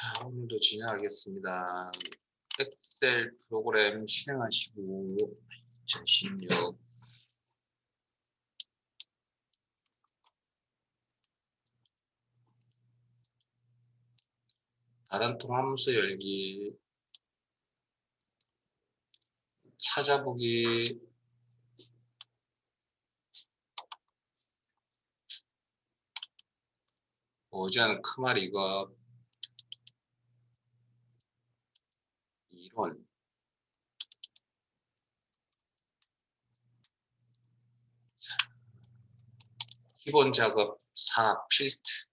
자, 오늘도 진행하겠습니다. 엑셀 프로그램 실행하시고 2016 다른 통함수 열기 찾아보기 오전 크말 이거 이론 기본 작업 4 필트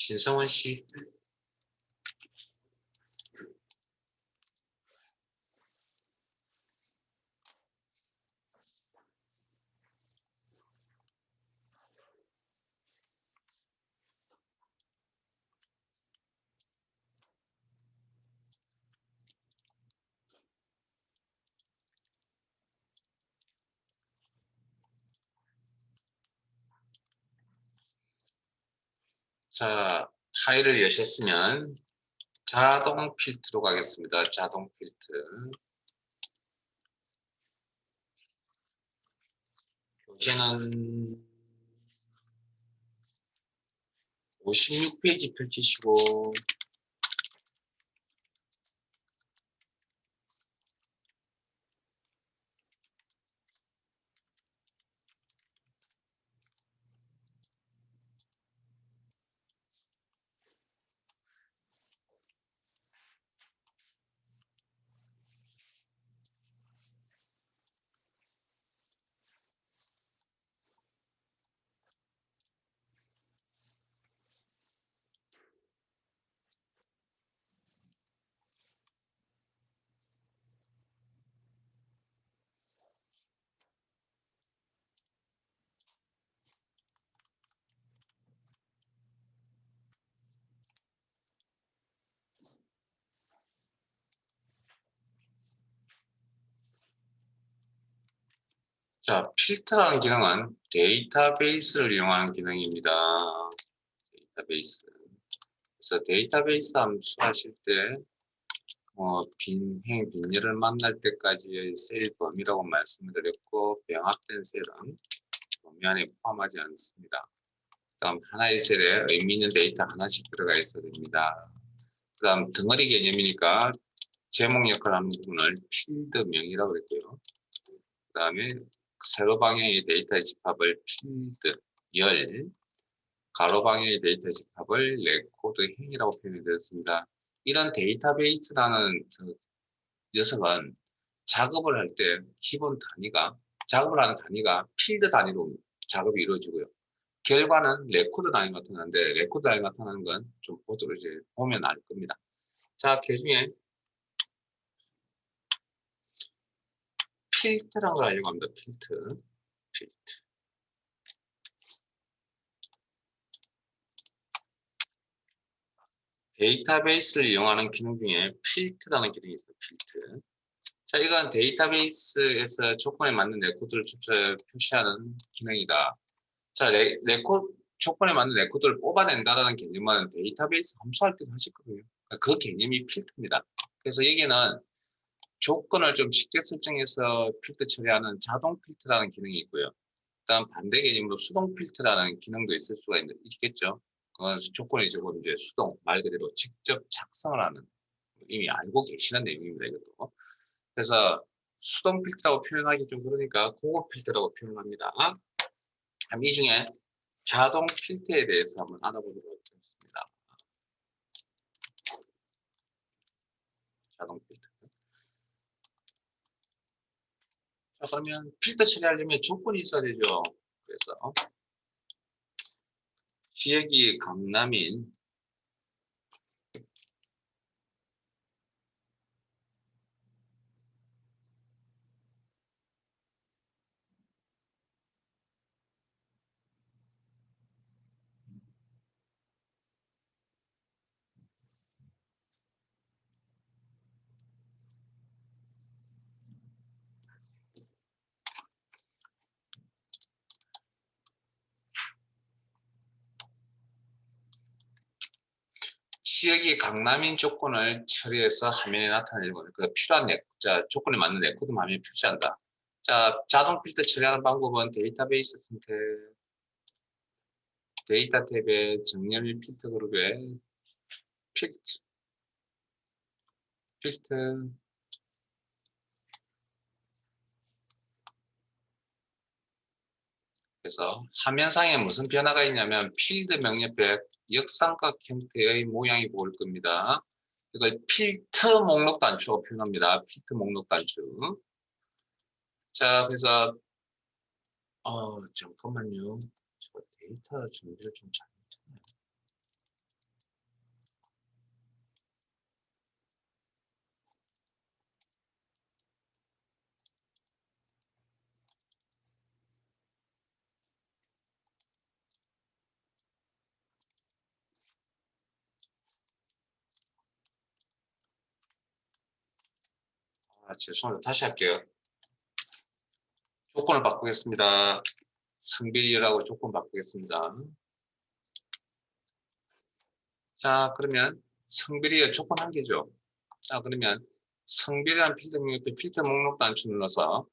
신성원 씨. 자, 파일을 여셨으면 자동 필트로 가겠습니다. 자동 필트. 교재는 56페이지 펼치시고 자, 필터라는 기능은 데이터베이스를 이용하는 기능입니다. 데이터베이스. 그래서 데이터베이스 함수 하실 때, 빈열을 만날 때까지의 셀 범위라고 말씀을 드렸고, 병합된 셀은 범위 안에 포함하지 않습니다. 다음 하나의 셀에 의미 있는 데이터 하나씩 들어가 있어야 됩니다. 그 다음 덩어리 개념이니까 제목 역할을 하는 부분을 필드명이라고 그랬고요. 그 다음에 세로 방향의 데이터의 집합을 필드, 열, 가로 방향의 데이터 집합을 레코드 행이라고 표현해드렸습니다. 이런 데이터베이스라는 녀석은 작업을 할 때 기본 단위가, 작업을 하는 단위가 필드 단위로 작업이 이루어지고요. 결과는 레코드 단위 나타나는데, 레코드 단위 나타나는 건 좀 보도록 이제 보면 알 겁니다. 자, 그 중에 필트라는 걸 알려고 합니다. 필트. 데이터베이스를 이용하는 기능 중에 필트라는 기능이 있어요. 필트. 자, 이건 데이터베이스에서 조건에 맞는 레코드를 표시하는 기능이다. 자, 조건에 맞는 레코드를 뽑아낸다라는 개념은 데이터베이스 함수할 때도 하셨거든요. 그 개념이 필트입니다. 그래서 여기는 조건을 좀 쉽게 설정해서 필트 처리하는 자동 필트라는 기능이 있고요. 다음 반대 개념으로 수동 필트라는 기능도 있을 수가 있겠죠. 그건 조건이 조금 이제 수동, 말 그대로 직접 작성을 하는, 이미 알고 계시는 내용입니다, 이것도. 그래서 수동 필터라고 표현하기 좀 그러니까 고급 필터라고 표현합니다. 이 중에 자동 필터에 대해서 한번 알아보도록 하겠습니다. 자동 필터. 자, 그러면 필터 처리하려면 조건이 있어야 되죠. 그래서 지역이 강남인 지역이 강남인 조건을 처리해서 화면에 나타내고 그 필요한 조건에 맞는 레코드 화면에 표시한다. 자, 자동 필터 처리하는 방법은 데이터베이스 선택, 데이터 탭에 정렬 및 필터 그룹에 필터 그래서 화면상에 무슨 변화가 있냐면 필드 명령백 역삼각 형태의 모양이 보일 겁니다. 이걸 필터 목록 단추라고 표현합니다. 필터 목록 단추. 자, 그래서 잠깐만요. 저 데이터 준비를 좀 잘못했네요. 죄송합니다. 다시 할게요. 조건을 바꾸겠습니다. 성별이라고 조건 바꾸겠습니다. 자, 그러면 성별이 조건 한 개죠. 자, 그러면 성별이라는 필터 명령표 필터 목록 단추 눌러서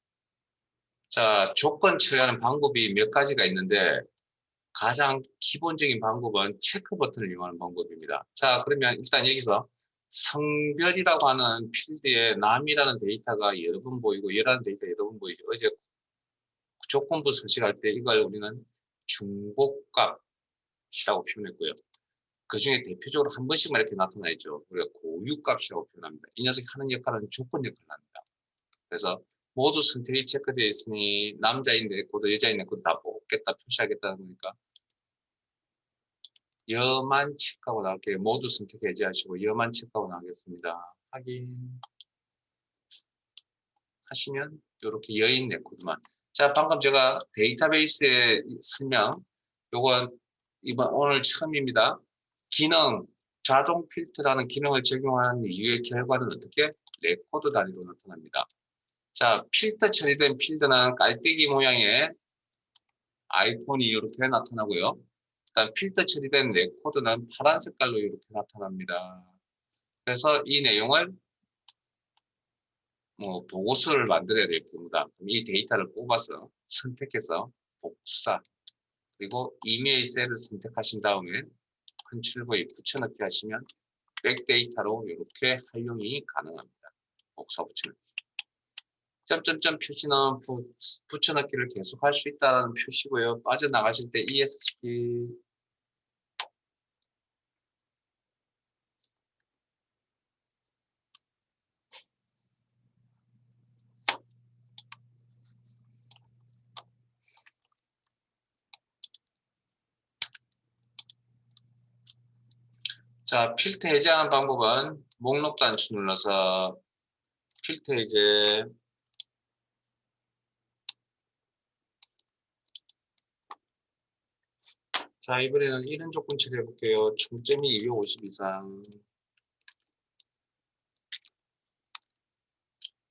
자, 조건 처리하는 방법이 몇 가지가 있는데 가장 기본적인 방법은 체크 버튼을 이용하는 방법입니다. 자, 그러면 일단 여기서 성별이라고 하는 필드에 남이라는 데이터가 여러 번 보이고 여라는 데이터가 여러 번 보이죠. 어제 조건부 서식할 때 이걸 우리는 중복값이라고 표현했고요. 그 중에 대표적으로 한 번씩만 이렇게 나타나 있죠. 우리가 고유값이라고 표현합니다. 이 녀석이 하는 역할은 조건 역할을 합니다. 그래서 모두 선택이 체크되어 있으니 남자인 레코드, 여자인 레코드 다 뽑겠다, 표시하겠다 보니까 여만 체크하고 나올게요. 모두 선택 해제하시고 여만 체크하고 나오겠습니다. 확인 하시면 이렇게 여인 레코드만. 자, 방금 제가 데이터베이스의 설명, 요건 오늘 처음입니다. 기능, 자동 필터라는 기능을 적용한 이후의 결과는 어떻게? 레코드 단위로 나타납니다. 자, 필터 처리된 필드는 깔때기 모양의 아이콘이 이렇게 나타나고요. 일단 필터 처리된 레코드는 파란 색깔로 이렇게 나타납니다. 그래서 이 내용을 보고서를 만들어야 될 겁니다. 이 데이터를 뽑아서 선택해서 복사 그리고 이메일 셀을 선택하신 다음에 컨트롤 V 붙여넣기 하시면 백데이터로 이렇게 활용이 가능합니다. 복사 붙여넣기. 점점점 표시는 붙여넣기를 계속 할 수 있다는 표시고요. 빠져나가실 때 ESC 자, 필터 해제하는 방법은 목록 단추 눌러서 필터 해제 자, 이번에는 이런 조건 처리해 볼게요. 총점이 250 이상.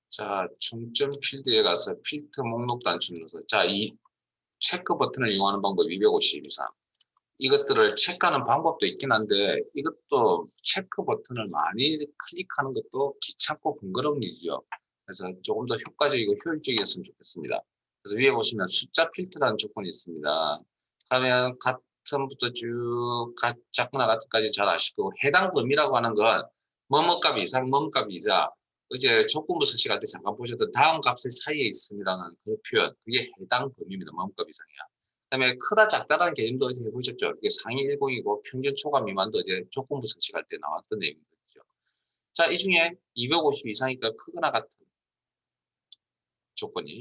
자, 총점 필드에 가서 필터 목록 단추 눌러서 자, 이 체크 버튼을 이용하는 방법 250 이상. 이것들을 체크하는 방법도 있긴 한데 이것도 체크 버튼을 많이 클릭하는 것도 귀찮고 번거로운 일이죠. 그래서 조금 더 효과적이고 효율적이었으면 좋겠습니다. 그래서 위에 보시면 숫자 필터라는 조건이 있습니다. 그러면 같음부터 쭉 작거나 같은까지 잘 아실 거고 해당 범위라고 하는 건 뭐뭐값 이상 뭐뭐값 이자 어제 조건부 서식할 때 잠깐 보셨던 다음 값의 사이에 있습니다는 그 표현 그게 해당 범위입니다. 뭐뭐값 이상이야. 그다음에 크다 작다라는 개념도 어제 해보셨죠? 이게 상위 1공이고 평균 초과 미만도 어제 조건부 서식할 때 나왔던 내용들이죠. 자, 이 중에 250 이상이니까 크거나 같은 조건이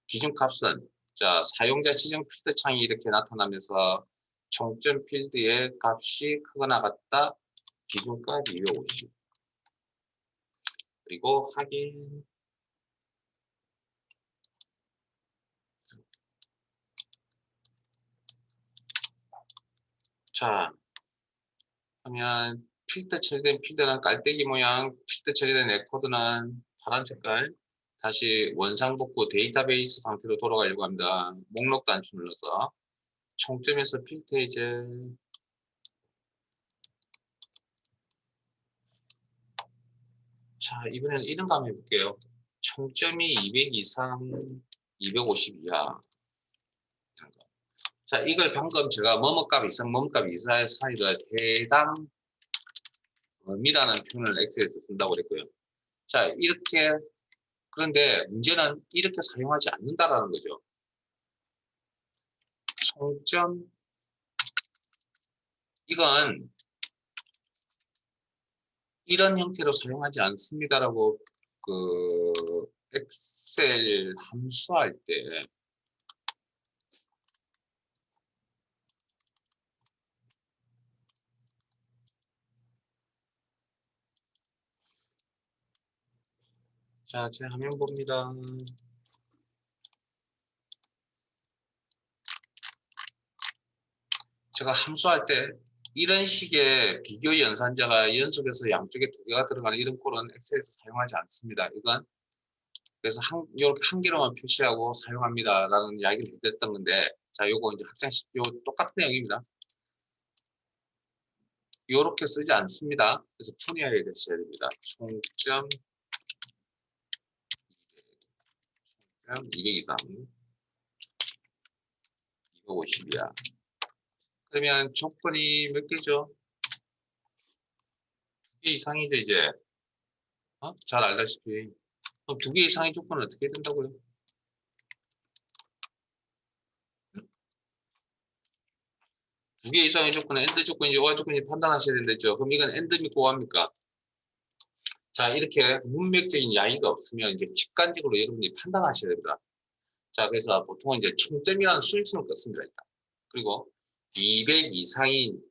기준값은 자 사용자 지정 필드 창이 이렇게 나타나면서 총점 필드의 값이 크거나 같다 기준값 250 그리고 확인 자 하면 필드 처리된 필드는 깔때기 모양 필드 처리된 레코드는 파란 색깔 다시 원상복구 데이터베이스 상태로 돌아가려고 합니다. 목록 단추 눌러서 총점에서 필터 이제 자, 이번에는 이런 거 한번 해볼게요. 총점이 200 이상, 250 이하. 이런 거. 자, 이걸 방금 제가 뭐뭐값 이상, 뭐뭐값 이하의 사이를 해당 범위라는 표현을 X에서 쓴다고 그랬고요. 자, 이렇게, 그런데 문제는 이렇게 사용하지 않는다라는 거죠. 총점, 이건 이런 형태로 사용하지 않습니다라고 그 엑셀 함수할 때 자, 제 화면 봅니다. 제가 함수할 때 이런 식의 비교 연산자가 연속해서 양쪽에 두 개가 들어가는 이런 꼴은 엑셀에서 사용하지 않습니다. 이건 그래서 이렇게 한 개로만 표시하고 사용합니다라는 이야기를 드렸던 건데, 자, 요거 이제 학생식 요 똑같은 내용입니다. 요렇게 쓰지 않습니다. 그래서 분해하게 되셔야 됩니다. 총점 200 이상 250이야. 그러면 조건이 몇 개죠? 2개 이상이죠, 이제. 잘 알다시피. 그럼 2개 이상의 조건은 어떻게 된다고요? 2개 이상의 조건은 엔드 조건인지 오화 조건인지 판단하셔야 된다죠. 그럼 이건 엔드입니까, 오화입니까? 자, 이렇게 문맥적인 야의가 없으면 이제 직관적으로 여러분들이 판단하셔야 됩니다. 자, 그래서 보통은 이제 총점이라는 수익성을 껐습니다, 일단. 그리고 200 이상인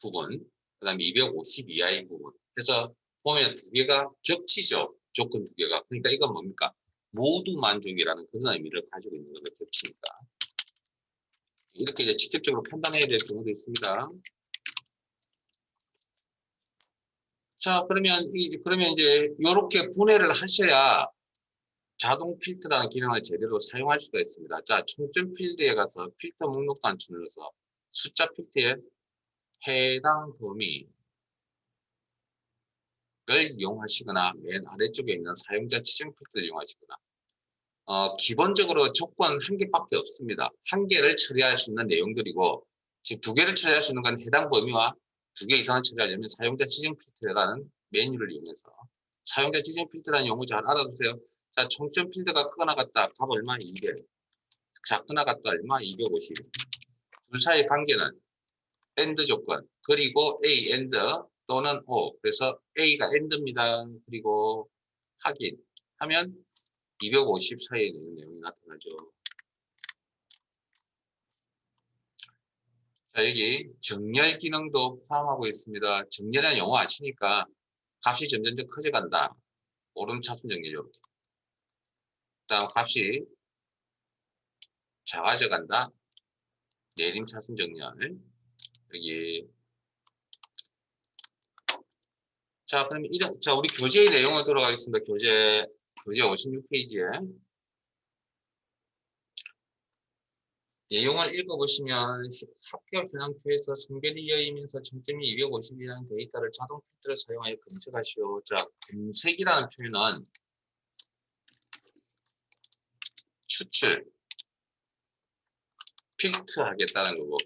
부분, 그 다음에 250 이하인 부분. 그래서 보면 두 개가 겹치죠. 조건 두 개가. 그러니까 이건 뭡니까? 모두 만족이라는 그런 의미를 가지고 있는 거를 겹치니까. 이렇게 이제 직접적으로 판단해야 될 경우도 있습니다. 자, 그러면 이제 이렇게 분해를 하셔야 자동 필터라는 기능을 제대로 사용할 수가 있습니다. 자, 총점 필드에 가서 필터 목록 단추 눌러서 숫자 필드에 해당 범위를 이용하시거나 맨 아래쪽에 있는 사용자 지정 필터를 이용하시거나 기본적으로 조건 한 개밖에 없습니다. 한 개를 처리할 수 있는 내용들이고 지금 두 개를 처리할 수 있는 건 해당 범위와 두 개 이상을 처리하려면 사용자 지정 필터라는 메뉴를 이용해서 사용자 지정 필터라는 용어 잘 알아두세요. 자, 총점 필드가 크거나 같다. 값 얼마? 200. 작거나 같다. 얼마? 250. 둘 사이의 관계는 AND 조건 그리고 A, AND 또는 O. 그래서 A가 AND입니다. 그리고 확인 하면 250 사이에 있는 내용이 나타나죠. 자, 여기 정렬 기능도 포함하고 있습니다. 정렬이라는 용어 아시니까 값이 점점 커져간다. 오름차순 정렬 이렇게. 다음 값이 작아져 간다. 내림차순 정렬. 여기. 자, 그럼 자, 우리 교재의 내용으로 돌아가겠습니다. 교재 56페이지에. 내용을 읽어보시면 학교 현황표에서 성별이 이어이면서 정점이 250이라는 데이터를 자동 필터를 사용하여 검색하시오. 자, 검색이라는 표현은 추출, 필터하겠다는 거고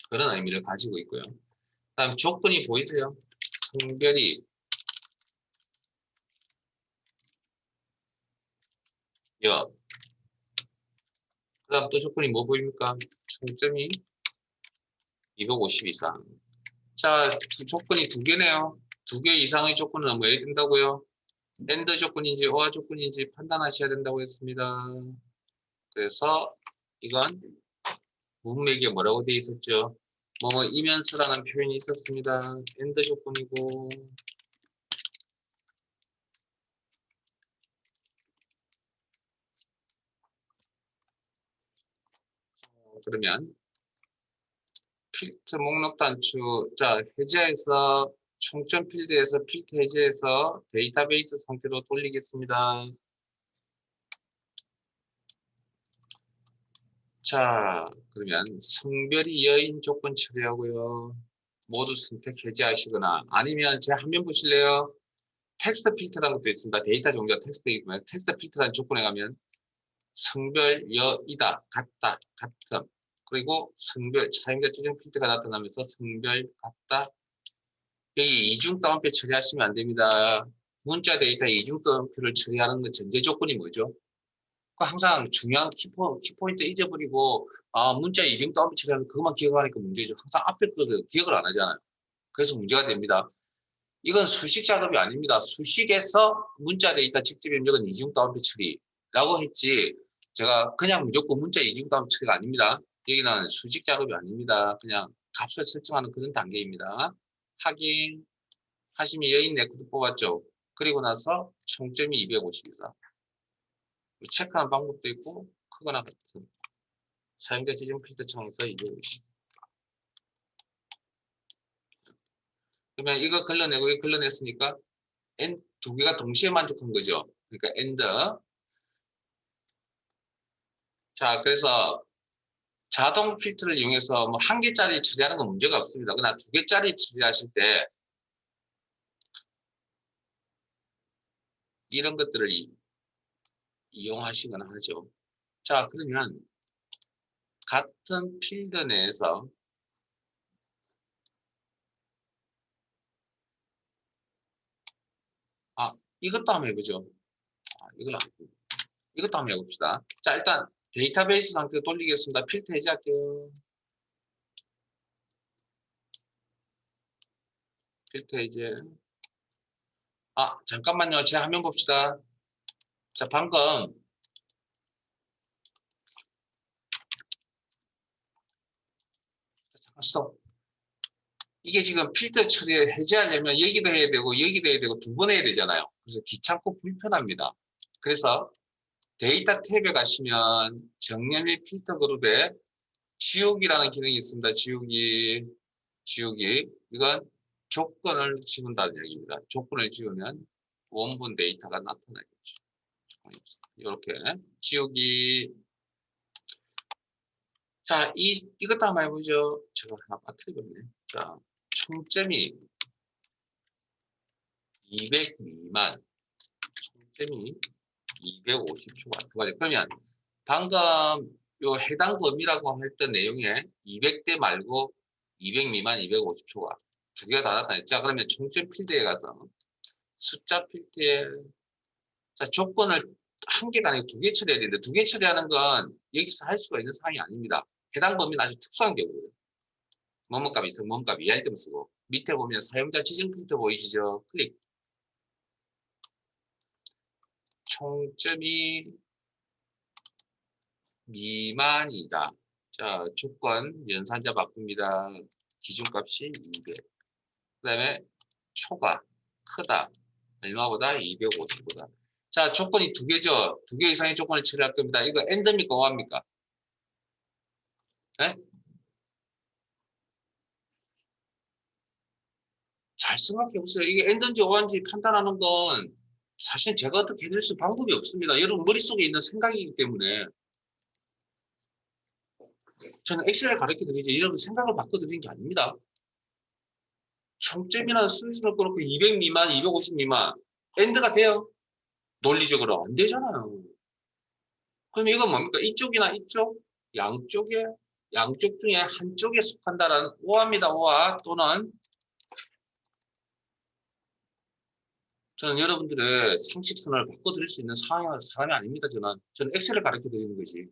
그런 의미를 가지고 있고요. 다음 조건이 보이세요? 성별이 여. 그 다음 또 조건이 뭐 보입니까? 총점이 250 이상. 자, 조건이 두 개네요. 두 개 이상의 조건은 뭐 해야 된다고요? AND 조건인지 OR 조건인지 판단하셔야 된다고 했습니다. 그래서 이건 문맥에 뭐라고 되어 있었죠? 뭐 이면서라는 표현이 있었습니다. AND 조건이고 그러면 필터 목록 단추 자 해제해서 총점 필드에서 필터 해제해서 데이터베이스 상태로 돌리겠습니다. 자, 그러면 성별이 여인 조건 처리하고요. 모두 선택 해제하시거나 아니면 제 화면 보실래요? 텍스트 필터라는 것도 있습니다. 데이터 종류가 텍스트이면 텍스트 필터라는 조건에 가면 성별, 여이다, 같다, 같음. 그리고 성별, 차용자 지정 필터가 나타나면서 성별, 같다. 여기 이중 따옴표 처리하시면 안 됩니다. 문자 데이터에 이중 따옴표를 처리하는 건 전제 조건이 뭐죠? 항상 중요한 키포인트 잊어버리고 문자 이중 따옴표 처리하는 그것만 기억하니까 문제죠. 항상 앞에 거를 기억을 안 하잖아요. 그래서 문제가 됩니다. 이건 수식 작업이 아닙니다. 수식에서 문자 데이터 직접 입력은 이중 따옴표 처리라고 했지 제가 그냥 무조건 문자 이중 따옴표 처리가 아닙니다. 여기는 수식 작업이 아닙니다. 그냥 값을 설정하는 그런 단계입니다. 확인 하시면 여인 네코드 뽑았죠. 그리고 나서 총점이 250이다. 체크하는 방법도 있고 크거나 같은 사용자 지정 필터 창에서 250. 그러면 이거 걸러내고 이거 걸러냈으니까 N 두 개가 동시에 만족한 거죠. 그러니까 AND. 자, 그래서 자동 필터를 이용해서 뭐 한 개짜리 처리하는 건 문제가 없습니다. 그러나 두 개짜리 처리하실 때 이런 것들을 이용하시거나 하죠. 자, 그러면 같은 필드 내에서 이것도 한번 해보죠. 이것도 한번 해봅시다. 자, 일단 데이터베이스 상태로 돌리겠습니다. 필터 해제할게요. 필터 해제. 잠깐만요. 제 화면 봅시다. 자, 방금 잠깐 스톱. 이게 지금 필터 처리 해제하려면 여기도 해야 되고 여기도 해야 되고 두 번 해야 되잖아요. 그래서 귀찮고 불편합니다. 그래서 데이터 탭에 가시면 정렬 및 필터 그룹에 지우기라는 기능이 있습니다. 지우기. 이건 조건을 지운다는 얘기입니다. 조건을 지우면 원본 데이터가 나타나겠죠. 이렇게 지우기. 자, 이것도 한번 해보죠. 제가 하나 빠뜨리겠네. 자, 총점이 200 미만, 총점이 250초가. 그러면 방금 요 해당 범위라고 했던 내용에 200대 말고 200 미만, 250초가 두 개가 다 나타났죠. 자, 그러면 총점 필드에 가서 숫자 필드에 자, 조건을 한 개가 아니고 두 개 처리해야 되는데 두 개 처리하는 건 여기서 할 수가 있는 사항이 아닙니다. 해당 범위는 아주 특수한 경우예요. 뭐뭐값 있으면 뭐뭐값 이해할 때만 쓰고 밑에 보면 사용자 지정 필터 보이시죠? 클릭. 총점이 미만이다. 자, 조건 연산자 바꿉니다. 기준값이 200. 그 다음에 초가 크다. 얼마보다? 250보다. 자, 조건이 두 개죠. 두 개 이상의 조건을 처리할 겁니다. 이거 엔드입니까? 오합니까? 네? 잘 생각해 보세요. 이게 엔드인지 오한지 판단하는 건 사실 제가 어떻게 해낼 수 방법이 없습니다. 여러분 머릿속에 있는 생각이기 때문에 저는 엑셀을 가르쳐 드리지 여러분 생각을 바꿔 드리는 게 아닙니다. 총점이나 수준을 그렇고 200 미만, 250 미만 엔드가 돼요? 논리적으로 안 되잖아요. 그럼 이건 뭡니까? 이쪽이나 이쪽? 양쪽 중에 한쪽에 속한다라는 오합니다. 오화 또는 저는 여러분들의 상식선을 바꿔드릴 수 있는 사람이 아닙니다. 저는 엑셀을 가르쳐 드리는 거지.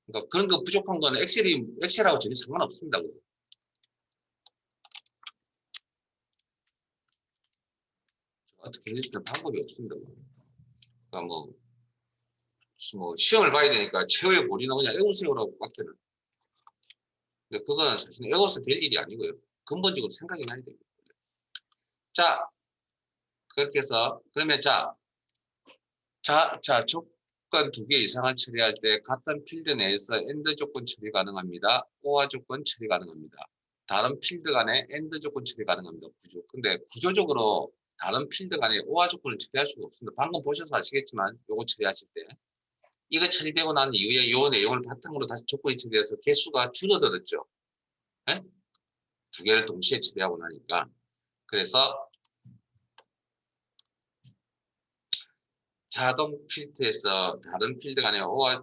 그러니까 그런 거 부족한 거는 엑셀하고 전혀 상관없습니다. 어떻게 해줄 수 있는 방법이 없습니다. 그러니까 뭐 시험을 봐야 되니까 최후의 고리는 그냥 에고세요라고 빡대는. 근데 그건 사실 에고세 될 일이 아니고요. 근본적으로 생각이 나야 됩니다. 자, 그렇게 해서 그러면 조건 두 개 이상을 처리할 때 같은 필드 내에서 엔드 조건 처리 가능합니다. 오화 조건 처리 가능합니다. 다른 필드 간에 엔드 조건 처리 가능합니다. 근데 구조적으로 다른 필드 간에 오화 조건을 처리할 수가 없습니다. 방금 보셔서 아시겠지만 요거 처리하실 때 이거 처리되고 난 이후에 요 내용을 바탕으로 다시 조건이 처리돼서 개수가 줄어들었죠. 네? 두 개를 동시에 처리하고 나니까. 그래서 자동 필드에서 다른 필드 간에 오화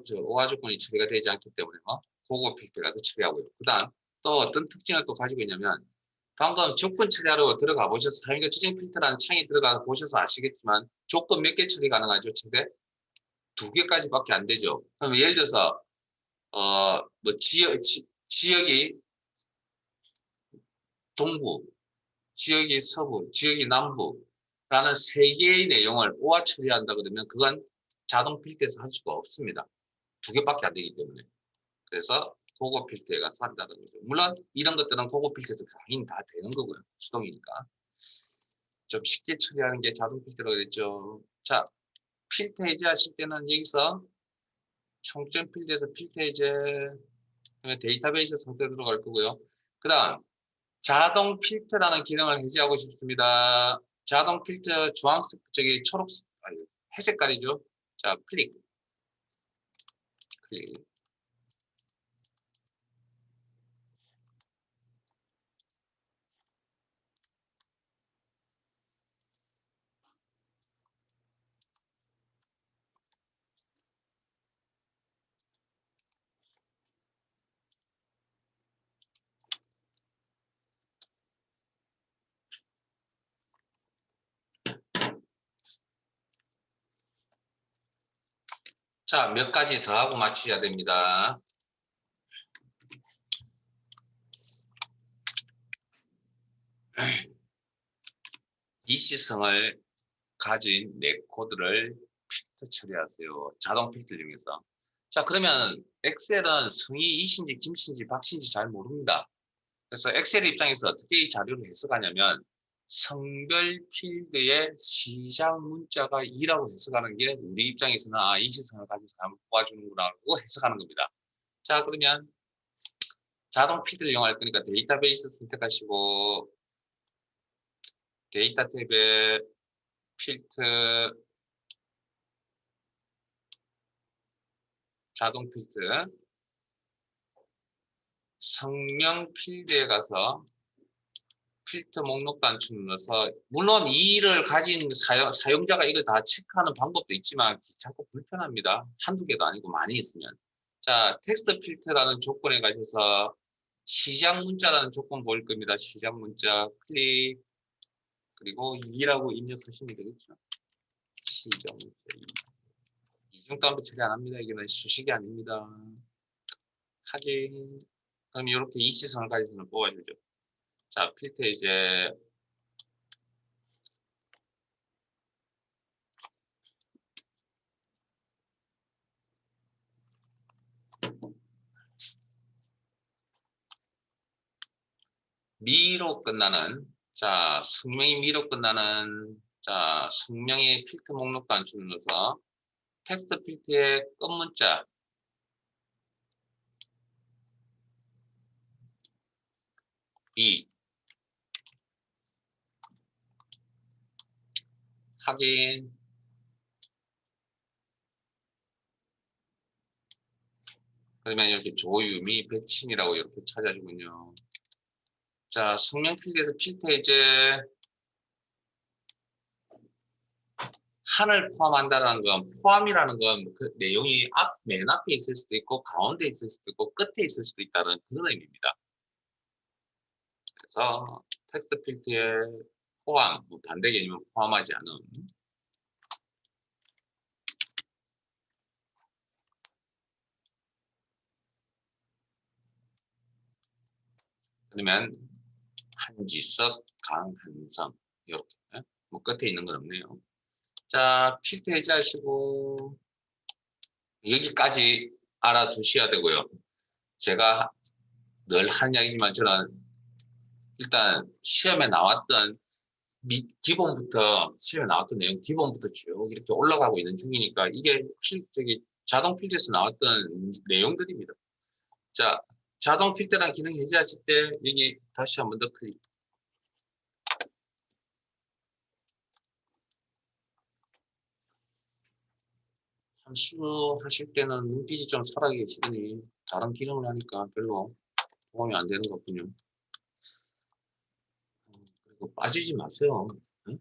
조건이 처리가 되지 않기 때문에 고급 필드 가서 처리하고요. 그 다음 또 어떤 특징을 또 가지고 있냐면 방금 조건 처리하러 들어가 보셔서 사용자 지정 필터라는 창이 들어가 보셔서 아시겠지만 조건 몇 개 처리 가능하죠? 최대 2개까지밖에 안 되죠. 그럼 예를 들어서 뭐 지역이 동부, 지역이 서부, 지역이 남부라는 3개의 내용을 오화 처리한다 그러면 그건 자동 필터에서 할 수가 없습니다. 2개밖에 안 되기 때문에. 그래서 고급 필터에 가서 한다는 거죠. 물론 이런 것들은 고급 필터에서 당연히 다 되는 거고요. 수동이니까. 좀 쉽게 처리하는 게 자동 필터라고 그랬죠. 자, 필터 해제하실 때는 여기서 총점 필드에서 필터 해제, 데이터베이스 상태 들어갈 거고요. 그 다음 자동 필터라는 기능을 해제하고 싶습니다. 자동 필터 주황색, 초록색, 아니, 회색깔이죠. 자, 클릭. 자, 몇 가지 더 하고 마치셔야 됩니다. 이시성을 가진 네코드를 필터 처리하세요. 자동 필터 중에서. 자, 그러면 엑셀은 성이 이신지 김신지 박신지 잘 모릅니다. 그래서 엑셀 입장에서 어떻게 이 자료를 해석하냐면 성별 필드의 시작 문자가 2라고 해석하는 게 우리 입장에서는 이시성을 가진 사람을 뽑아주는구나라고 해석하는 겁니다. 자, 그러면 자동 필드를 이용할 거니까 데이터베이스 선택하시고 데이터 탭에 필드 자동 필드 성명 필드에 가서 필터 목록 단추를 눌러서 물론 이 일을 가진 사용자가 이걸 다 체크하는 방법도 있지만 귀찮고 불편합니다. 한두 개도 아니고 많이 있으면. 자, 텍스트 필터라는 조건에 가셔서 시작 문자라는 조건 보일 겁니다. 시작 문자 클릭 그리고 2라고 입력하시면 되겠죠. 시작 문자 2. 이중단부 처리 안 합니다. 이게는 수식이 아닙니다. 확인. 그럼 이렇게 이 시선을 가지고는 뽑아주죠. 자, 필터 이제 미로 끝나는 자 성명이 미로 끝나는 자 성명의 필터 목록 단추 눌러서 텍스트 필터의 끝 문자 B 확인. 그러면 이렇게 조유미 배침이라고 이렇게 찾아주군요. 자 성명 필드에서 필터 이제 한을 포함한다는 건 포함이라는 건 그 내용이 맨 앞에 있을 수도 있고 가운데 있을 수도 있고 끝에 있을 수도 있다는 그런 의미입니다. 그래서 텍스트 필터에 포함, 반대 개념은 포함하지 않음. 그러면 한지섭, 강한성 이렇게 뭐 끝에 있는 건 없네요. 자 필터 해제하시고 여기까지 알아두셔야 되고요. 제가 늘 하는 이야기지만 저는 일단 시험에 나왔던 기본부터 시험에 나왔던 내용 기본부터 쭉 이렇게 올라가고 있는 중이니까 이게 자동 필터에서 나왔던 내용들입니다. 자 자동 필터란 기능 해제하실 때 여기 다시 한 번 더 클릭. 함수 하실 때는 눈빛이 좀 살아계시더니 다른 기능을 하니까 별로 도움이 안 되는 것 같군요. 그리고 빠지지 마세요. 응?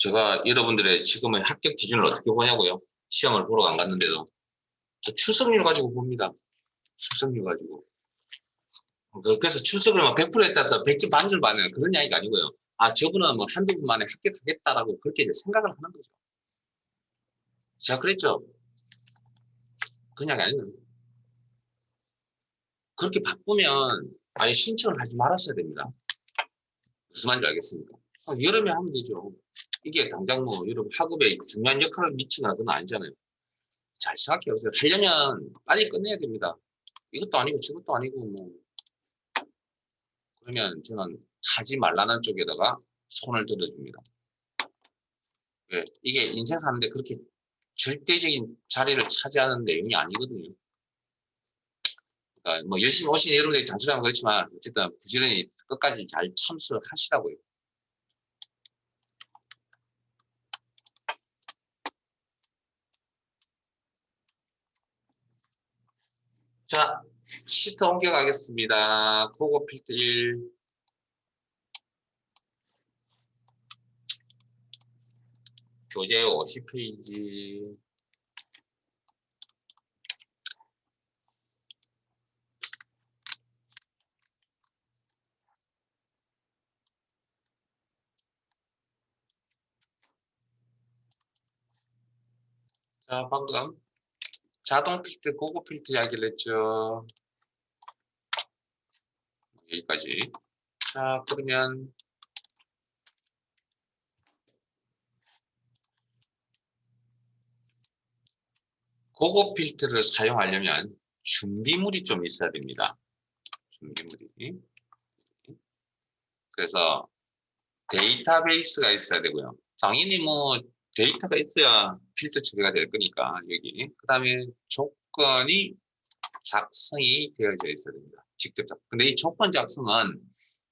제가 여러분들의 지금의 합격 기준을 어떻게 보냐고요? 시험을 보러 안 갔는데도 저 출석률 가지고 봅니다. 출석률 가지고. 그래서 출석을 막 100% 했다서 100점 반줄 받는 그런 이야기가 아니고요. 아, 저분은 뭐 한두 분 만에 합격하겠다라고 그렇게 이제 생각을 하는 거죠. 제가 그랬죠. 그냥 아니에요. 그렇게 바쁘면 아예 신청을 하지 말았어야 됩니다. 무슨 말인지 알겠습니까? 아, 여름에 하면 되죠. 이게 당장 뭐 여러분 학업에 중요한 역할을 미치거나 그건 아니잖아요. 잘 생각해 보세요. 하려면 빨리 끝내야 됩니다. 이것도 아니고 저것도 아니고 뭐 그러면 저는 하지 말라는 쪽에다가 손을 들어줍니다. 왜? 이게 인생 사는데 그렇게 절대적인 자리를 차지하는 내용이 아니거든요. 그러니까 뭐 열심히 오신 여러분들이 장수하면 그렇지만 어쨌든 부지런히 끝까지 잘 참석하시라고요. 자, 시트 옮겨가겠습니다. 고고 필드 1. 교재 50페이지. 자, 방금 자동 필드, 고고 필드 이야기를 했죠. 여기까지. 자, 그러면 고고 필드를 사용하려면 준비물이 좀 있어야 됩니다. 준비물이. 그래서 데이터베이스가 있어야 되고요. 당연히 뭐 데이터가 있어야 필드 처리가 될 거니까 여기. 그 다음에 조건이 작성이 되어져 있어야 됩니다. 직접 작성. 근데 이 조건 작성은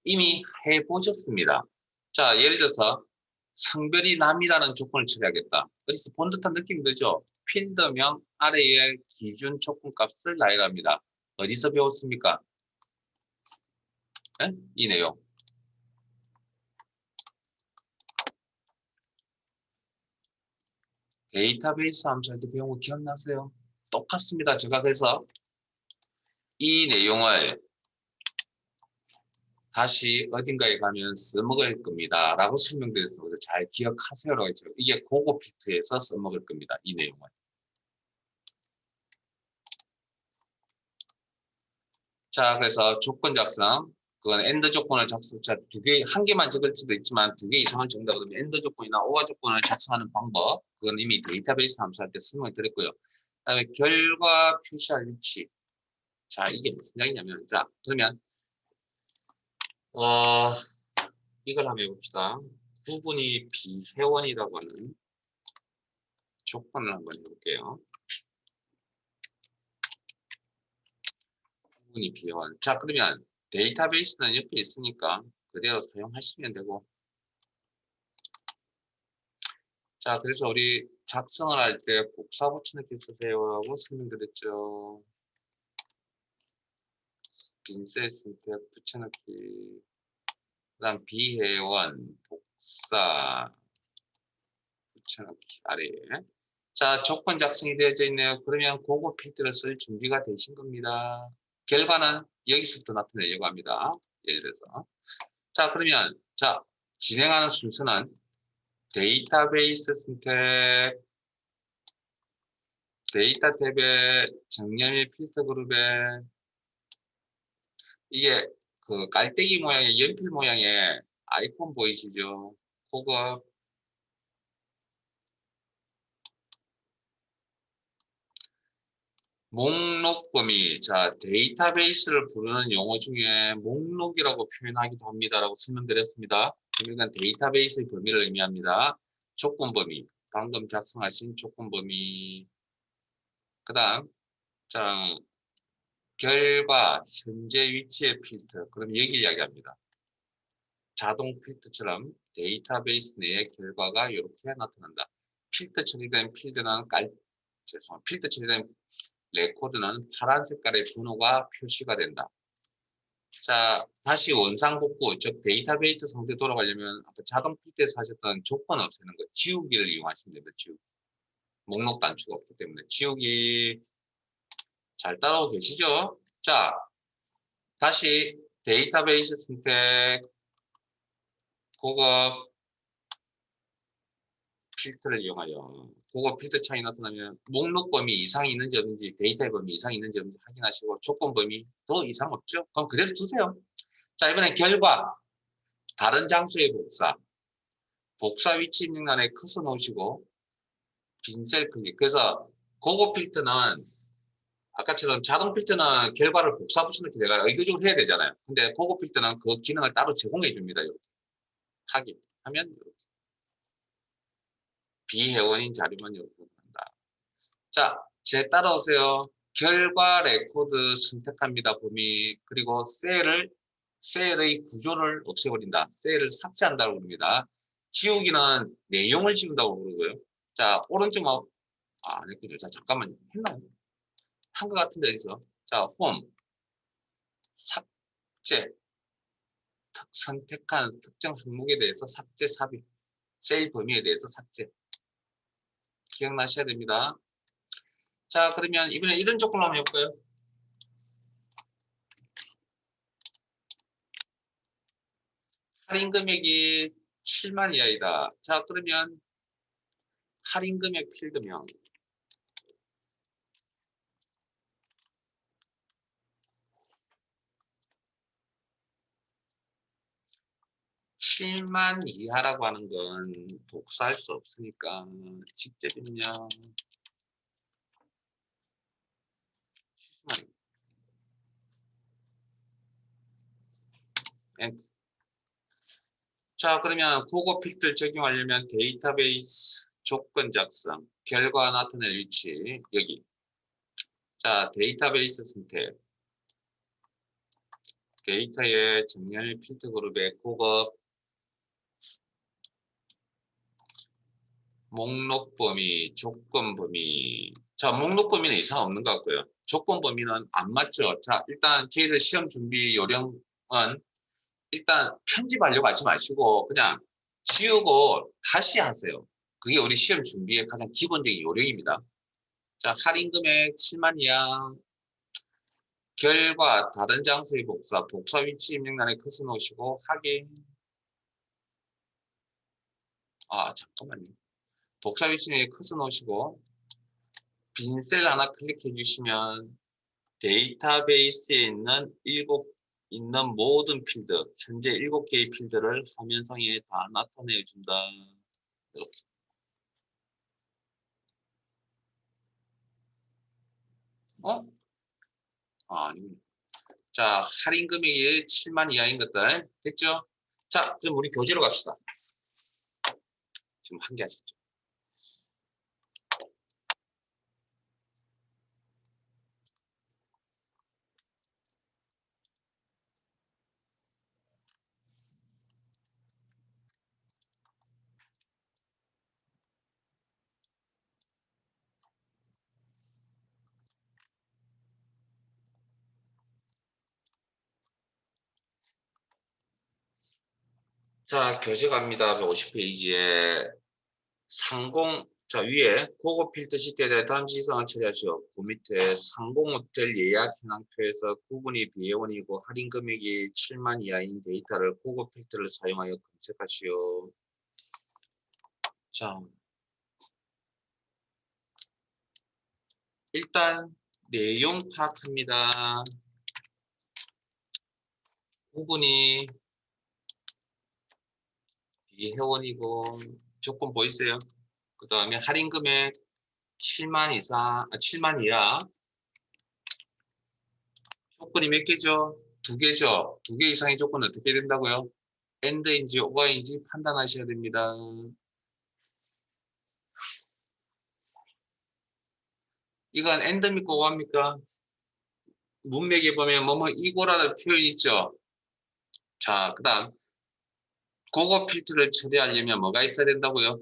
이미 해보셨습니다. 자, 예를 들어서 성별이 남이라는 조건을 처리하겠다. 그래서 본 듯한 느낌이 들죠? 필드명 아래의 기준 조건 값을 나열합니다. 어디서 배웠습니까? 에? 이 내용. 데이터베이스 함수할 때 배운 거 기억나세요? 똑같습니다. 제가 그래서 이 내용을 다시 어딘가에 가면 써먹을 겁니다. 라고 설명드렸습니다. 잘 기억하세요라고 했죠. 이게 고고 필트에서 써먹을 겁니다. 이 내용을. 자, 그래서 조건 작성. 그건 엔드 조건을 작성, 자, 한 개만 적을 수도 있지만 두 개 이상을 적는다 그러면 엔드 조건이나 오버 조건을 작성하는 방법. 그건 이미 데이터베이스 함수할 때 설명을 드렸고요. 그다음에 결과 표시할 위치. 자, 이게 무슨 이야기냐면, 자, 그러면, 어, 이걸 한번 해봅시다. 구분이 비회원이라고 하는 조건을 한번 해볼게요. 구분이 비회원. 자, 그러면 데이터베이스는 옆에 있으니까 그대로 사용하시면 되고. 자, 그래서 우리 작성을 할 때 복사 붙여넣기 쓰세요라고 설명드렸죠. 빈셀 쓸 때 붙여넣기. 그 다음 비회원, 복사, 붙여넣기 아래에. 자, 조건 작성이 되어져 있네요. 그러면 그거 필드를 쓸 준비가 되신 겁니다. 결과는 여기서부터 나타내려고 합니다. 예를 들어서. 자, 그러면, 자, 진행하는 순서는 데이터베이스 선택, 데이터 탭에 정렬 필터 그룹에 이게 그 깔때기 모양의 연필 모양의 아이콘 보이시죠? 그거 목록 범위, 자, 데이터베이스를 부르는 용어 중에 목록이라고 표현하기도 합니다라고 설명드렸습니다. 그러니까 데이터베이스의 범위를 의미합니다. 조건 범위, 방금 작성하신 조건 범위. 그 다음, 자, 결과, 현재 위치의 필터. 그럼 여기 이야기합니다. 자동 필터처럼 데이터베이스 내의 결과가 이렇게 나타난다. 필터 처리된 필드는 필터 처리된 레코드는 파란 색깔의 번호가 표시가 된다. 자, 다시 원상복구, 즉 데이터베이스 상태 돌아가려면 아까 자동 필터에서 하셨던 조건 없애는 거, 지우기를 이용하시면 됩니다. 지우기. 목록 단추가 없기 때문에 지우기 잘 따라오고 계시죠? 자, 다시 데이터베이스 선택, 그거 필터를 이용하여 그거 필터 창이 나타나면 목록 범위 이상이 있는지 없는지 데이터의 범위 이상이 있는지 없는지 확인하시고 조건 범위 더 이상 없죠? 그럼 그대로 두세요. 자, 이번엔 결과 다른 장소의 복사 위치 입력란에 커서 놓으시고 빈 셀 클릭. 그래서 그거 필터는 아까처럼 자동 필터는 결과를 복사 붙이는 게 내가 의도적으로 해야 되잖아요. 근데 그거 필터는 그 기능을 따로 제공해 줍니다. 이렇게 확인 하면 이렇게. 비회원인 자료만 이렇게 한다. 자, 제 따라오세요. 결과 레코드 선택합니다. 범위. 그리고 셀의 구조를 없애버린다. 셀을 삭제한다고 부릅니다. 지우기는 내용을 지운다고 부르고요. 자, 오른쪽 안 했군요. 자, 잠깐만요. 했나요? 한 것 같은데, 어디서? 자, 홈. 삭제. 선택한 특정 항목에 대해서 삭제 삽입. 셀 범위에 대해서 삭제. 기억나셔야 됩니다. 자, 그러면 이번에 이런 조건을 한번 해볼까요? 할인 금액이 7만 이하이다. 자, 그러면 할인 금액 필드명 7만 이하라고 하는 건 복사할 수 없으니까 직접 입력 7만. 자, 그러면 그거 필터를 적용하려면 데이터베이스 조건 작성, 결과 나타낼 위치 여기. 자, 데이터베이스 선택. 데이터의 정렬 필터 그룹에 그거 목록 범위, 조건 범위. 자, 목록 범위는 이상 없는 것 같고요. 조건 범위는 안 맞죠. 자, 일단 저희들 시험 준비 요령은 일단 편집하려고 하지 마시고 그냥 지우고 다시 하세요. 그게 우리 시험 준비의 가장 기본적인 요령입니다. 자, 할인 금액 7만 이하, 결과 다른 장소의 복사 위치 입력란에 커서 놓으시고 확인. 아, 잠깐만요. 복사 위치에 커서 놓으시고 빈 셀 하나 클릭해 주시면 데이터베이스에 있는 모든 필드, 현재 7개의 필드를 화면상에 다 나타내 준다. 이렇게. 어? 아니. 자, 할인 금액이 7만 이하인 것들 됐죠? 자, 그럼 우리 교재로 갑시다. 지금 한 개 하셨죠? 자, 교재 갑니다. 50페이지에 자, 위에 고급 필터 시트에 대해 다음 지시사항을 처리하시오. 그 밑에 상공호텔 예약 현황표에서 구분이 비회원이고 할인 금액이 7만 이하인 데이터를 고급 필터를 사용하여 검색하시오. 자, 일단 내용 파악합니다. 구분이 비회원이고 조건 보이세요? 그 다음에 할인 금액 7만 이하. 조건이 몇 개죠? 두 개죠. 두 개 이상의 조건은 어떻게 된다고요? AND인지 OR인지 판단하셔야 됩니다. 이건 AND입니까 OR입니까? 문맥에 보면 뭐뭐 이고라는 표현 있죠. 자, 그 다음 그거 필터를 처리하려면 뭐가 있어야 된다고요?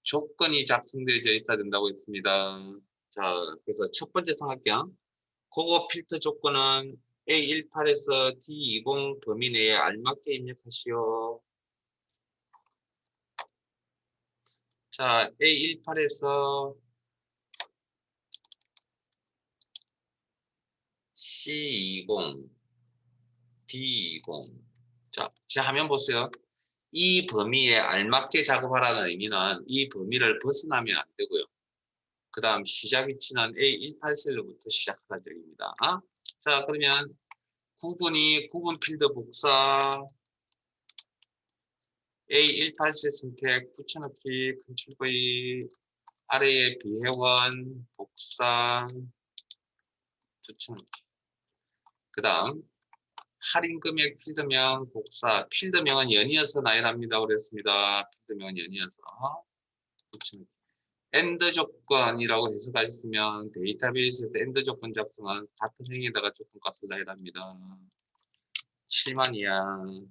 조건이 작성되어 있어야 된다고 했습니다. 자, 그래서 첫 번째 생각할게요. 그거 필터 조건은 A18에서 D20 범위 내에 알맞게 입력하시오. 자, A18에서 C20, D20. 자, 제 화면 보세요. 이 범위에 알맞게 작업하라는 의미는 이 범위를 벗어나면 안 되고요. 그 다음 시작 위치는 A18셀로부터 시작하는 얘기입니다. 자, 그러면 구분 필드 복사 A18셀 선택 붙여넣기 컨트롤 V 아래에 비회원 복사 붙여넣기. 그 다음 할인 금액 필드명 복사 필드명은 연이어서 나열합니다. 그랬습니다. 필드명은 연이어서 붙여넣기. 엔드 조건이라고 해석하셨으면 데이터베이스에서 엔드 조건 작성은 같은 행에다가 조건 값을 나열합니다. 7만이야.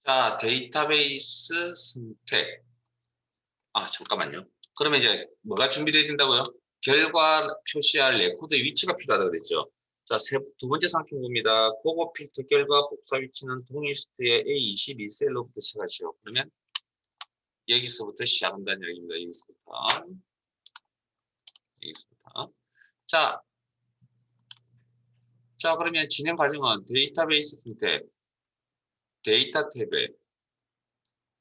자, 데이터베이스 선택. 잠깐만요. 그러면 이제 뭐가 준비되어야 된다고요? 결과 표시할 레코드의 위치가 필요하다고 그랬죠. 자, 두 번째 상품 봅니다. 고고 필터 결과 복사 위치는 동일 시트의 A22셀로부터 시작하시오. 그러면 여기서부터 시작한다는 이야기입니다. 여기서부터. 자, 그러면 진행 과정은 데이터베이스 선택, 데이터 탭에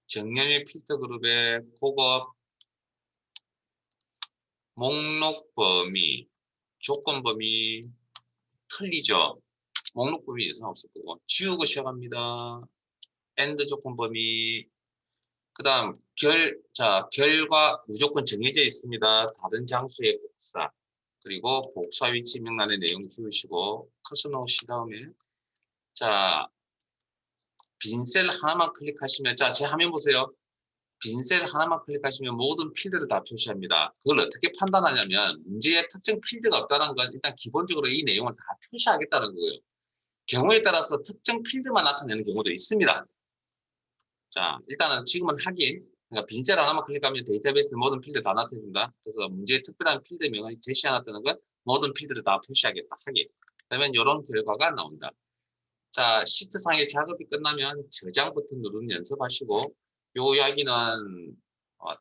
정렬의 필터 그룹에 고급 목록 범위, 조건 범위 틀리죠. 목록 범위 이상 없을 거고 지우고 시작합니다. 엔드 조건 범위. 그 다음 결과 무조건 정해져 있습니다. 다른 장소의 복사. 그리고 복사 위치 명란의 내용 지우시고 커서 넣으신 다음에 자, 빈 셀 하나만 클릭하시면 자, 제 화면 보세요. 빈 셀 하나만 클릭하시면 모든 필드를 다 표시합니다. 그걸 어떻게 판단하냐면 문제에 특정 필드가 없다는 건 일단 기본적으로 이 내용을 다 표시하겠다는 거예요. 경우에 따라서 특정 필드만 나타내는 경우도 있습니다. 자, 일단은 지금은 확인. 그러니까 빈 셀 하나만 클릭하면 데이터베이스 모든 필드 다 나타냅니다. 그래서 문제에 특별한 필드명을 제시해놨다는 건 모든 필드를 다 표시하겠다. 확인. 그러면 이런 결과가 나온다. 자, 시트상의 작업이 끝나면 저장 버튼 누르는 연습하시고 요 이야기는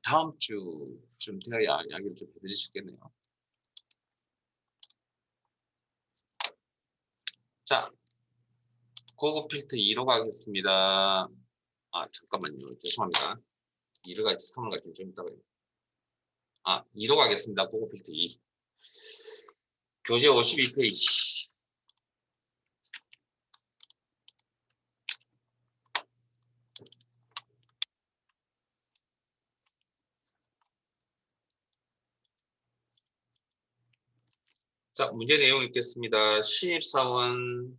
다음 주쯤 되어야 이야기를 좀 해드릴 수 있겠네요. 자, 고급 필터 2로 가겠습니다. 잠깐만요. 죄송합니다. 2로 갈지 3로 갈지 좀 이따가. 2로 가겠습니다. 고급 필터 2. 교재 52페이지. 자, 문제 내용 읽겠습니다. 신입사원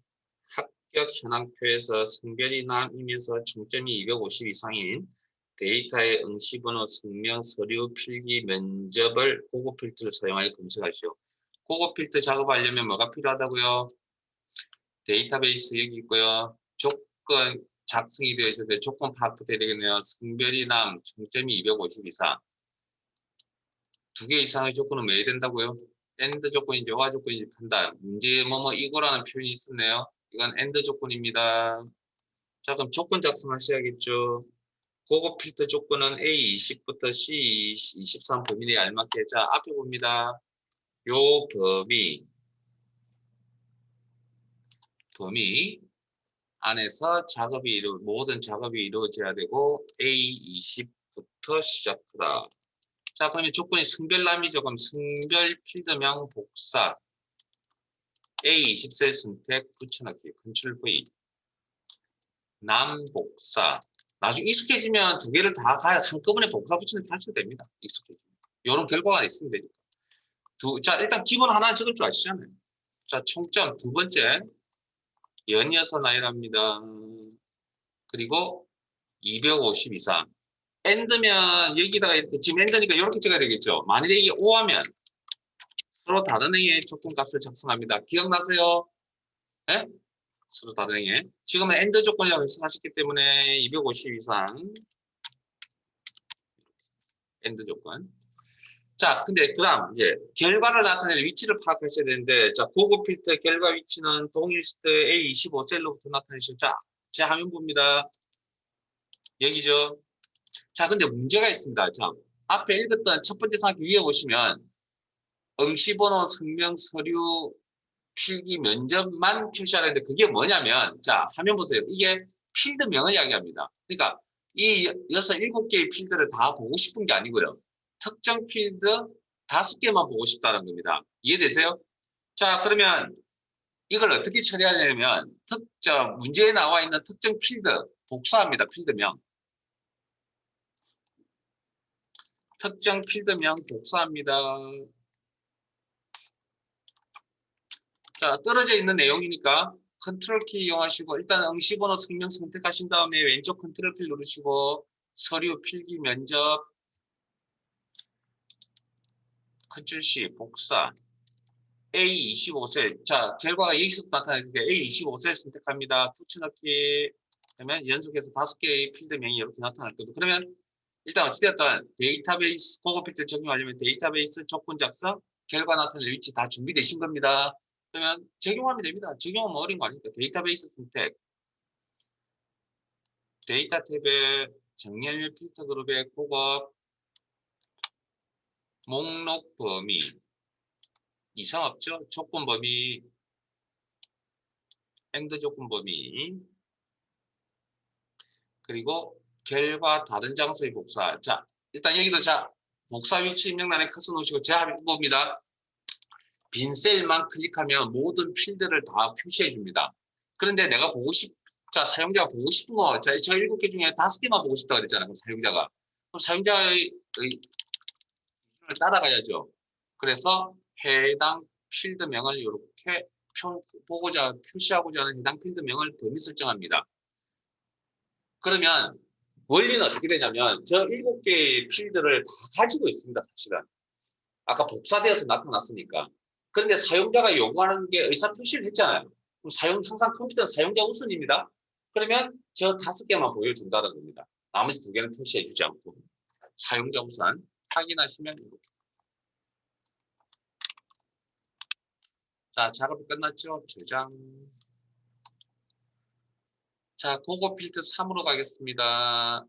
합격 현황표에서 성별이 남이면서 총점이 250 이상인 데이터의 응시번호, 성명, 서류, 필기, 면접을 고급 필터를 사용하여 검색하시오. 고급 필터 작업하려면 뭐가 필요하다고요? 데이터베이스 여기 있고요. 조건 작성이 되어 있어야 돼. 조건 파악돼야 되겠네요. 성별이 남, 총점이 250 이상. 2개 이상의 조건은 왜 해야 된다고요? 엔드 조건인지 와 조건인지 판단. 문제에 뭐뭐 이거라는 표현이 있었네요. 이건 엔드 조건입니다. 자, 그럼 조건 작성하셔야겠죠. 고급 필터 조건은 A20부터 C23 범위 내에 알맞게. 자, 앞에 봅니다. 요 범위 안에서 모든 작업이 이루어져야 되고 A20부터 시작하다. 자, 그러면 조건이 성별남이죠. 그럼 성별 필드명 복사 A20셀 선택 붙여넣기 컨트롤 V 남 복사. 나중에 익숙해지면 2개를 다 한꺼번에 복사 붙여넣기 하셔도 됩니다. 익숙해지면. 이런 결과가 있으면 되니까. 자, 일단 기본 하나 적을 줄 아시잖아요. 자, 총점 두 번째 연이어서 나열합니다. 그리고 250 이상. 엔드면 여기다가 이렇게 지금 엔드니까 이렇게 찍어야 되겠죠. 만일에 이게 5하면 서로 다른 행의 조건값을 작성합니다. 기억나세요? 예? 서로 다른 행의. 지금은 엔드 조건이라고 해석하셨기 때문에 250 이상 엔드 조건. 자, 근데 그 다음 이제 결과를 나타낼 위치를 파악하셔야 되는데, 자, 고급 필터 결과 위치는 동일 시트 A25셀로부터 나타내시죠. 자, 제 화면 봅니다. 여기죠. 자, 근데 문제가 있습니다. 자, 앞에 읽었던 첫 번째 상기 위에 보시면 응시번호, 성명, 서류, 필기, 면접만 표시하라는데 그게 뭐냐면, 자, 화면 보세요. 이게 필드명을 이야기합니다. 그러니까 이 7개의 필드를 다 보고 싶은 게 아니고요. 특정 필드 5개만 보고 싶다는 겁니다. 이해되세요? 자, 그러면 이걸 어떻게 처리하냐면 특정 문제에 나와 있는 특정 필드 복사합니다. 필드명. 특정 필드명 복사합니다. 자, 떨어져 있는 내용이니까 컨트롤 키 이용하시고 일단 응시번호 성명 선택하신 다음에 왼쪽 컨트롤 키 누르시고 서류 필기 면접 컨트롤 C 복사 A25셀. 자, 결과가 여기서 나타나니까 A25셀 선택합니다. 붙여넣기 그러면 연속해서 5개의 필드명이 이렇게 나타날 거죠. 그러면 일단 어찌되었든 데이터베이스 고급 필드 적용하려면 데이터베이스 조건 작성 결과 나타낼 위치 다 준비되신 겁니다. 그러면 적용하면 됩니다. 적용하면 어려운 거 아니니까 데이터베이스 선택 데이터 탭에 정렬 필터 그룹에 고급 목록 범위 이상 없죠? 조건 범위 엔드 조건 범위 그리고 결과 다른 장소의 복사. 자, 일단 여기도 자 복사 위치 입력란에 커서 놓으시고 제가 해봅니다. 빈 셀만 클릭하면 모든 필드를 다 표시해 줍니다. 그런데 내가 보고 자, 사용자가 보고 싶은 거, 자, 저 7개 중에 5개만 보고 싶다 그랬잖아요. 사용자가. 그럼 사용자의 기준을 따라가야죠. 그래서 해당 필드명을 이렇게 표시하고자 하는 해당 필드명을 범위 설정합니다. 그러면 원리는 어떻게 되냐면 저 7개의 필드를 다 가지고 있습니다. 사실은. 아까 복사되어서 나타났으니까. 그런데 사용자가 요구하는 게 의사표시를 했잖아요. 그럼 항상 컴퓨터는 사용자 우선입니다. 그러면 저 5개만 보여준다는 겁니다. 나머지 2개는 표시해 주지 않고. 사용자 우선 확인하시면 이렇게. 자, 작업이 끝났죠? 저장. 자, 고급 필드 3으로 가겠습니다.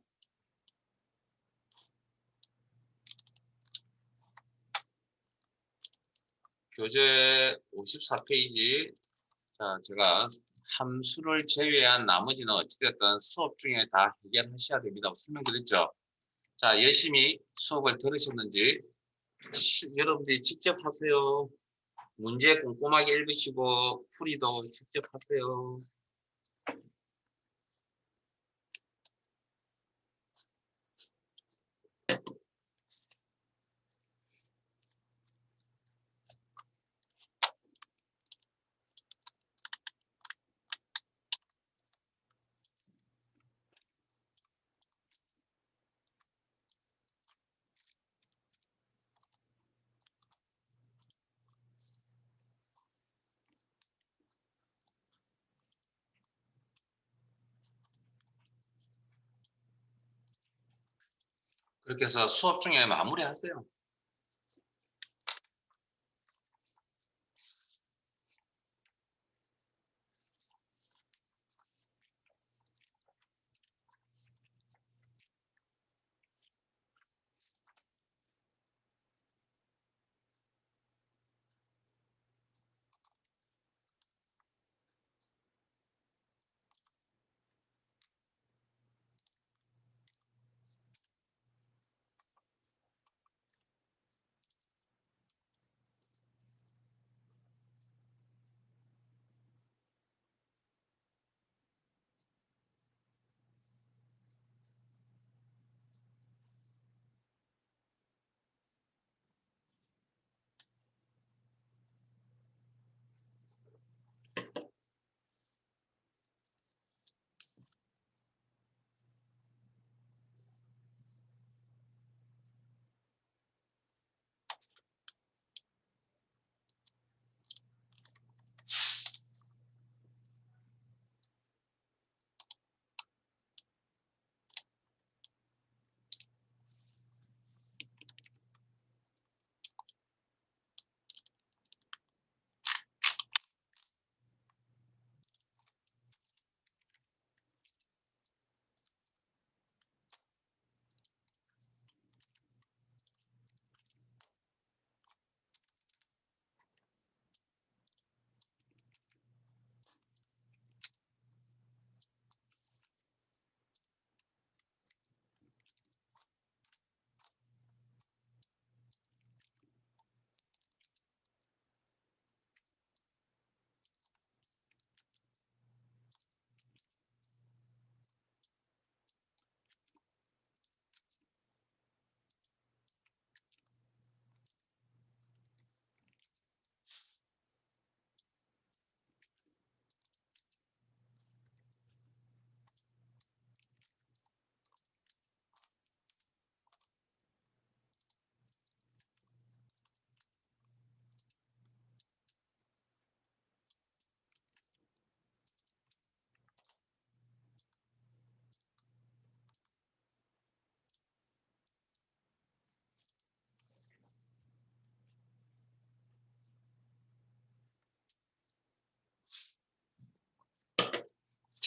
교재 54페이지. 자, 제가 함수를 제외한 나머지는 어찌됐든 수업 중에 다 해결하셔야 됩니다. 설명드렸죠? 자, 열심히 수업을 들으셨는지 여러분들이 직접 하세요. 문제 꼼꼼하게 읽으시고 풀이도 직접 하세요. 그렇게 해서 수업 중에 마무리하세요.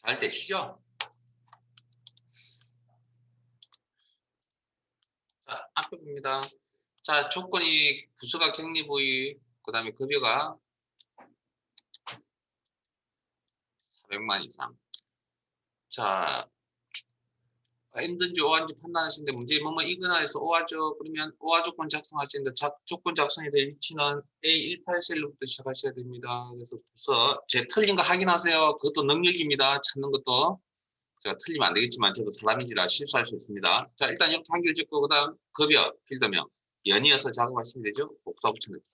잘 되시죠? 자, 앞에 봅니다. 자, 조건이 부서가 격리 부위, 그 다음에 급여가 400만 이상. 자, 힘든지 오한지 판단하시는데 문제 뭐뭐 이거나 해서 오하죠. 그러면 오하 조건 작성하시는데 조건 작성에 대한 위치는 A18셀로부터 시작하셔야 됩니다. 그래서 부서 제 틀린 거 확인하세요. 그것도 능력입니다. 찾는 것도. 제가 틀리면 안 되겠지만 저도 사람인지라 실수할 수 있습니다. 자, 일단 이렇게 한개를 찍고 그다음 급여 필드명 연이어서 작업하시면 되죠. 복사 붙여넣기.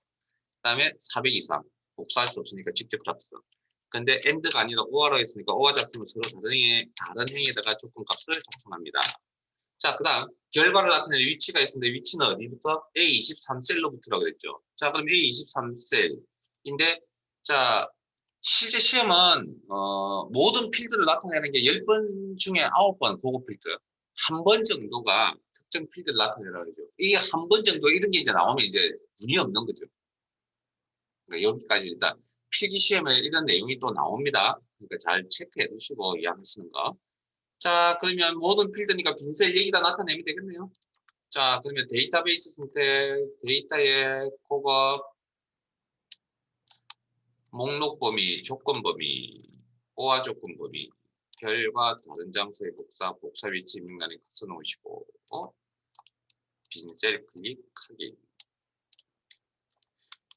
그다음에 400 이상 복사할 수 없으니까 직접 작성. 근데 AND가 아니라 OR로 했으니까 OR 작성은 서로 다른 행에다가 조건값을 작성합니다. 자, 그다음 결과를 나타내는 위치가 있는데 위치는 어디부터? A23셀로부터라고 그랬죠. 자, 그럼 A23셀인데 자, 실제 시험은 모든 필드를 나타내는 게 10번 중에 9번 그거 필드. 한 번 정도가 특정 필드를 나타내라 그러죠. 이 한 번 정도 이런 게 이제 나오면 이제 운이 없는 거죠. 그러니까 여기까지 일단 필기 시험에 이런 내용이 또 나옵니다. 그러니까 잘 체크해 두시고 이해하시는 거. 자, 그러면 모든 필드니까 빈셀 여기다 나타내면 되겠네요. 자, 그러면 데이터베이스 선택, 데이터의 코업, 목록 범위, 조건 범위, 호화 조건 범위, 결과 다른 장소의 복사 위치 명단에 갖다 놓으시고, 빈셀 클릭하기.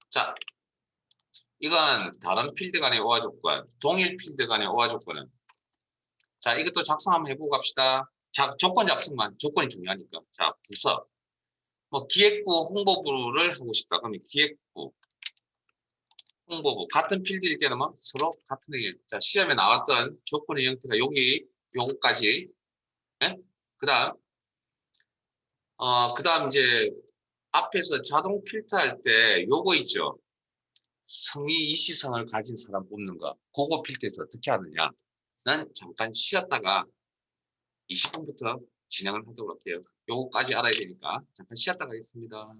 자, 이건 다른 필드 간의 호화 조건, 동일 필드 간의 호화 조건은. 자, 이것도 작성 한번 해보고 갑시다. 자, 조건 작성만, 조건이 중요하니까. 자, 부서. 뭐, 기획부, 홍보부를 하고 싶다. 그러면 기획부, 홍보부. 같은 필드일 때는 뭐 서로 같은 얘기. 자, 시험에 나왔던 조건의 형태가 요거까지. 예? 그 다음, 그 다음 이제 앞에서 자동 필터 할 때 요거 있죠. 성의 이시성을 가진 사람 뽑는 거. 그거 필터에서 어떻게 하느냐. 난 잠깐 쉬었다가 20분부터 진행을 하도록 할게요. 요거까지 알아야 되니까 잠깐 쉬었다 가겠습니다.